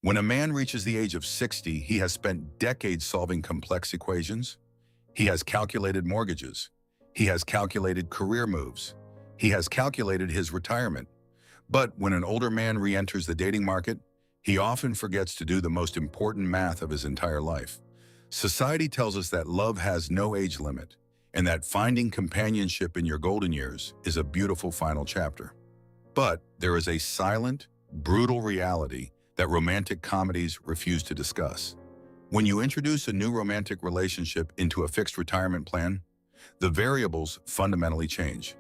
When a man reaches the age of 60, he has spent decades solving complex equations. He has calculated mortgages. He has calculated career moves. He has calculated his retirement. But when an older man re-enters the dating market, he often forgets to do the most important math of his entire life. Society tells us that love has no age limit, and that finding companionship in your golden years is a beautiful final chapter. But there is a silent, brutal reality that romantic comedies refuse to discuss. When you introduce a new romantic relationship into a fixed retirement plan, the variables fundamentally change.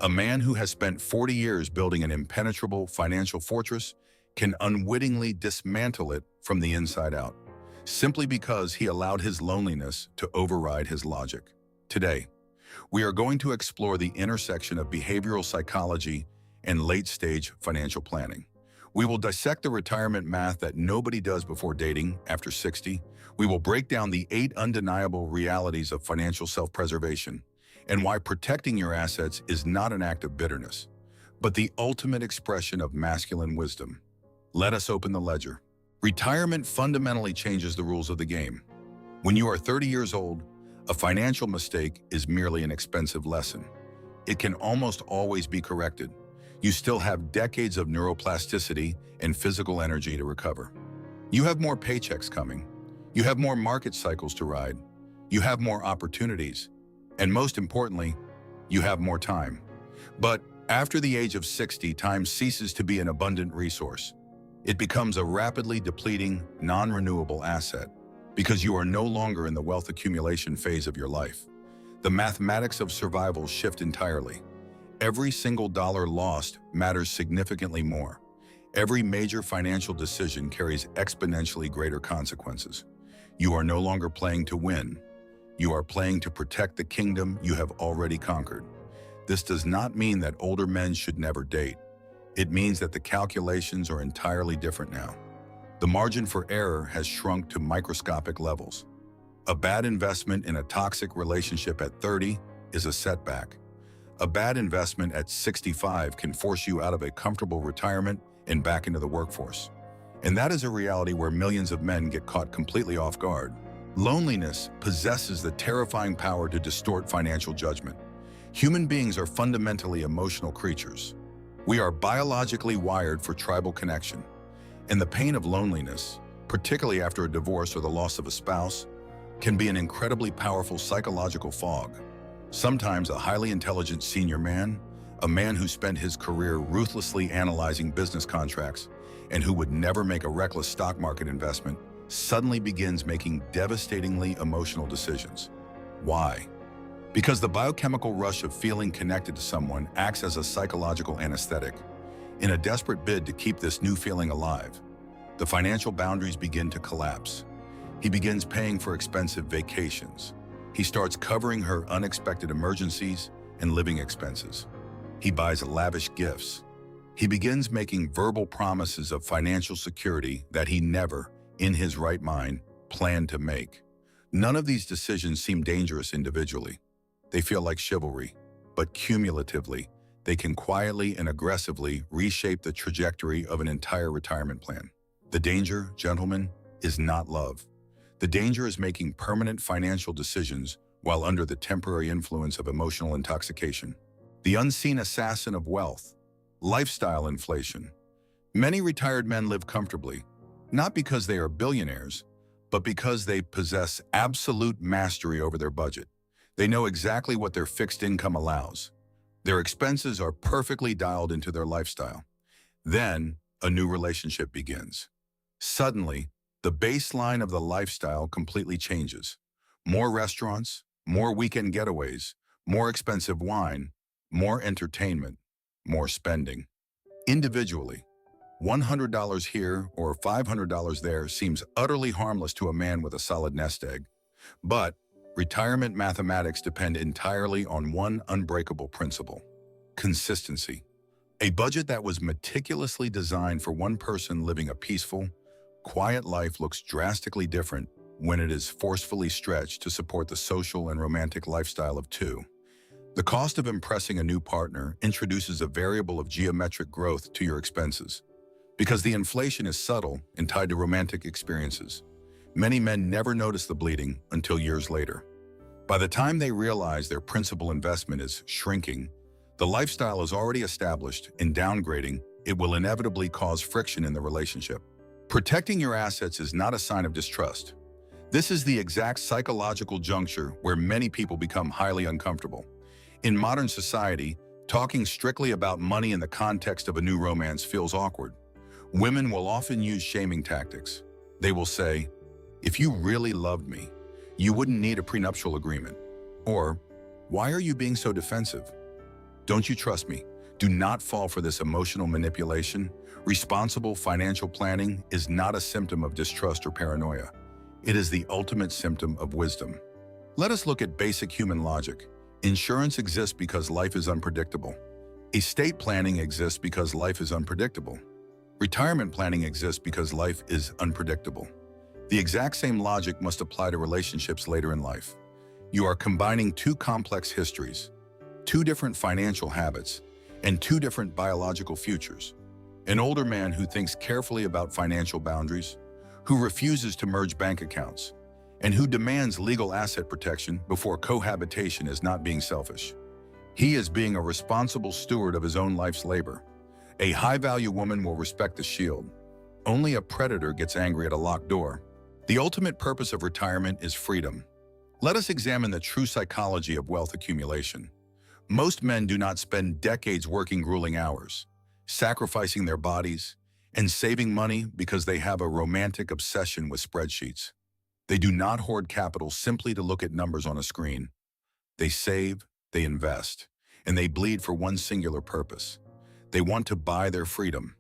A man who has spent 40 years building an impenetrable financial fortress can unwittingly dismantle it from the inside out, simply because he allowed his loneliness to override his logic. Today, we are going to explore the intersection of behavioral psychology and late-stage financial planning. We will dissect the retirement math that nobody does before dating after 60. We will break down the 8 undeniable realities of financial self-preservation and why protecting your assets is not an act of bitterness, but the ultimate expression of masculine wisdom. Let us open the ledger. Retirement fundamentally changes the rules of the game. When you are 30 years old, a financial mistake is merely an expensive lesson. It can almost always be corrected. You still have decades of neuroplasticity and physical energy to recover. You have more paychecks coming. You have more market cycles to ride. You have more opportunities. And most importantly, you have more time. But after the age of 60, time ceases to be an abundant resource. It becomes a rapidly depleting, non-renewable asset because you are no longer in the wealth accumulation phase of your life. The mathematics of survival shift entirely. Every single dollar lost matters significantly more. Every major financial decision carries exponentially greater consequences. You are no longer playing to win. You are playing to protect the kingdom you have already conquered. This does not mean that older men should never date. It means that the calculations are entirely different now. The margin for error has shrunk to microscopic levels. A bad investment in a toxic relationship at 30 is a setback. A bad investment at 65 can force you out of a comfortable retirement and back into the workforce. And that is a reality where millions of men get caught completely off guard. Loneliness possesses the terrifying power to distort financial judgment. Human beings are fundamentally emotional creatures. We are biologically wired for tribal connection. And the pain of loneliness, particularly after a divorce or the loss of a spouse, can be an incredibly powerful psychological fog. Sometimes a highly intelligent senior man, a man who spent his career ruthlessly analyzing business contracts and who would never make a reckless stock market investment, suddenly begins making devastatingly emotional decisions. Why? Because the biochemical rush of feeling connected to someone acts as a psychological anesthetic. In a desperate bid to keep this new feeling alive, the financial boundaries begin to collapse. He begins paying for expensive vacations. He starts covering her unexpected emergencies and living expenses. He buys lavish gifts. He begins making verbal promises of financial security that he never, in his right mind, planned to make. None of these decisions seem dangerous individually. They feel like chivalry, but cumulatively, they can quietly and aggressively reshape the trajectory of an entire retirement plan. The danger, gentlemen, is not love. The danger is making permanent financial decisions while under the temporary influence of emotional intoxication. The unseen assassin of wealth, lifestyle inflation. Many retired men live comfortably, not because they are billionaires, but because they possess absolute mastery over their budget. They know exactly what their fixed income allows. Their expenses are perfectly dialed into their lifestyle. Then, a new relationship begins. Suddenly, the baseline of the lifestyle completely changes. More restaurants, more weekend getaways, more expensive wine, more entertainment, more spending. Individually, $100 here or $500 there seems utterly harmless to a man with a solid nest egg. But retirement mathematics depend entirely on one unbreakable principle: consistency. A budget that was meticulously designed for one person living a peaceful, quiet life looks drastically different when it is forcefully stretched to support the social and romantic lifestyle of two. The cost of impressing a new partner introduces a variable of geometric growth to your expenses. Because the inflation is subtle and tied to romantic experiences. Many men never notice the bleeding until years later. By the time they realize their principal investment is shrinking, the lifestyle is already established, and downgrading it will inevitably cause friction in the relationship. Protecting your assets is not a sign of distrust. This is the exact psychological juncture where many people become highly uncomfortable. In modern society, talking strictly about money in the context of a new romance feels awkward. Women will often use shaming tactics. They will say, "If you really loved me, you wouldn't need a prenuptial agreement." Or, "Why are you being so defensive? Don't you trust me?" Do not fall for this emotional manipulation. Responsible financial planning is not a symptom of distrust or paranoia. It is the ultimate symptom of wisdom. Let us look at basic human logic. Insurance exists because life is unpredictable. Estate planning exists because life is unpredictable. Retirement planning exists because life is unpredictable. The exact same logic must apply to relationships later in life. You are combining two complex histories, two different financial habits, and two different biological futures. An older man who thinks carefully about financial boundaries, who refuses to merge bank accounts, and who demands legal asset protection before cohabitation is not being selfish. He is being a responsible steward of his own life's labor. A high-value woman will respect the shield. Only a predator gets angry at a locked door. The ultimate purpose of retirement is freedom. Let us examine the true psychology of wealth accumulation. Most men do not spend decades working grueling hours, sacrificing their bodies, and saving money because they have a romantic obsession with spreadsheets. They do not hoard capital simply to look at numbers on a screen. They save, they invest, and they bleed for one singular purpose. They want to buy their freedom.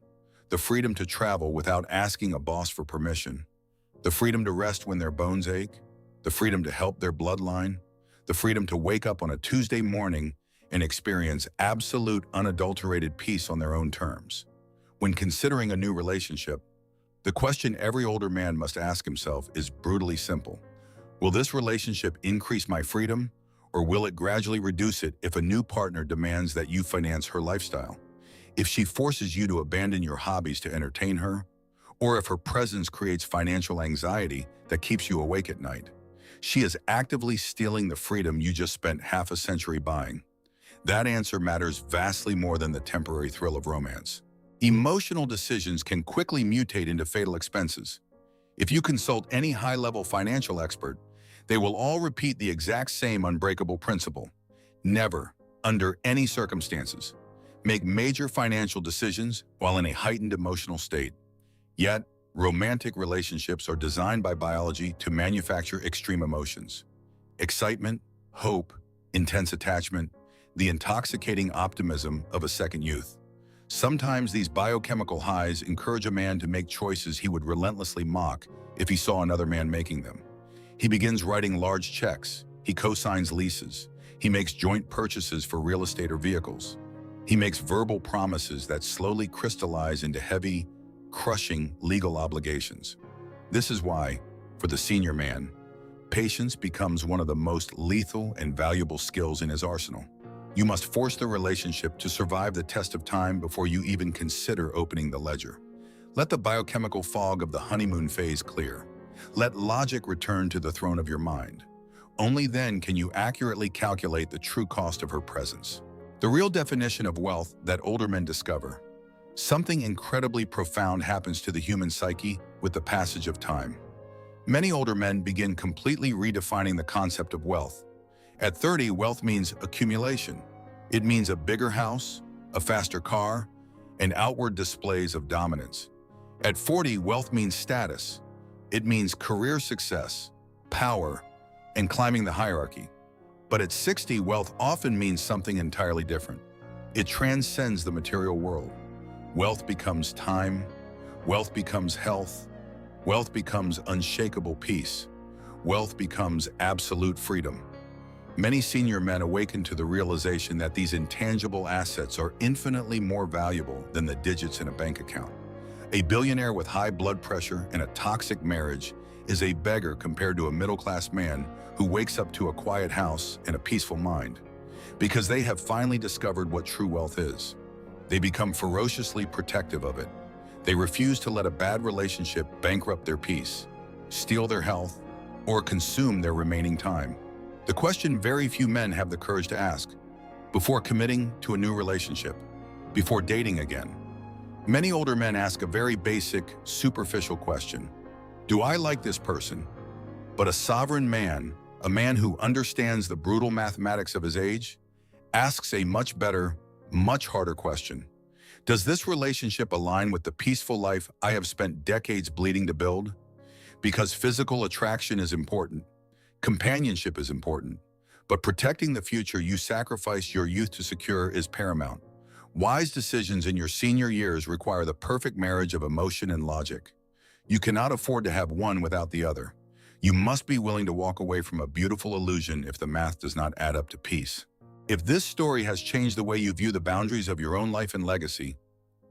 The freedom to travel without asking a boss for permission. The freedom to rest when their bones ache. The freedom to help their bloodline. The freedom to wake up on a Tuesday morning and experience absolute unadulterated peace on their own terms. When considering a new relationship, the question every older man must ask himself is brutally simple. Will this relationship increase my freedom, or will it gradually reduce it if a new partner demands that you finance her lifestyle? If she forces you to abandon your hobbies to entertain her, or if her presence creates financial anxiety that keeps you awake at night? She is actively stealing the freedom you just spent half a century buying. That answer matters vastly more than the temporary thrill of romance. Emotional decisions can quickly mutate into fatal expenses. If you consult any high-level financial expert, they will all repeat the exact same unbreakable principle. Never, under any circumstances, make major financial decisions while in a heightened emotional state. Yet, romantic relationships are designed by biology to manufacture extreme emotions. Excitement, hope, intense attachment, the intoxicating optimism of a second youth. Sometimes these biochemical highs encourage a man to make choices he would relentlessly mock if he saw another man making them. He begins writing large checks, he co-signs leases, he makes joint purchases for real estate or vehicles. He makes verbal promises that slowly crystallize into heavy, crushing legal obligations. This is why, for the senior man, patience becomes one of the most lethal and valuable skills in his arsenal. You must force the relationship to survive the test of time before you even consider opening the ledger. Let the biochemical fog of the honeymoon phase clear. Let logic return to the throne of your mind. Only then can you accurately calculate the true cost of her presence. The real definition of wealth that older men discover. Something incredibly profound happens to the human psyche with the passage of time. Many older men begin completely redefining the concept of wealth. At 30, wealth means accumulation. It means a bigger house, a faster car, and outward displays of dominance. At 40, wealth means status. It means career success, power, and climbing the hierarchy. But at 60, wealth often means something entirely different. It transcends the material world. Wealth becomes time. Wealth becomes health. Wealth becomes unshakable peace. Wealth becomes absolute freedom. Many senior men awaken to the realization that these intangible assets are infinitely more valuable than the digits in a bank account. A billionaire with high blood pressure and a toxic marriage is a beggar compared to a middle-class man who wakes up to a quiet house and a peaceful mind. Because they have finally discovered what true wealth is. They become ferociously protective of it. They refuse to let a bad relationship bankrupt their peace, steal their health, or consume their remaining time. The question very few men have the courage to ask before committing to a new relationship, before dating again. Many older men ask a very basic, superficial question. Do I like this person? But a sovereign man, a man who understands the brutal mathematics of his age, asks a much better, much harder question. Does this relationship align with the peaceful life I have spent decades bleeding to build? Because physical attraction is important, companionship is important, but protecting the future you sacrificed your youth to secure is paramount. Wise decisions in your senior years require the perfect marriage of emotion and logic. You cannot afford to have one without the other. You must be willing to walk away from a beautiful illusion if the math does not add up to peace. If this story has changed the way you view the boundaries of your own life and legacy,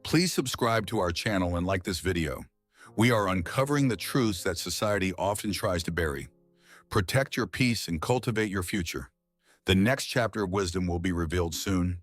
please subscribe to our channel and like this video. We are uncovering the truths that society often tries to bury. Protect your peace and cultivate your future. The next chapter of wisdom will be revealed soon.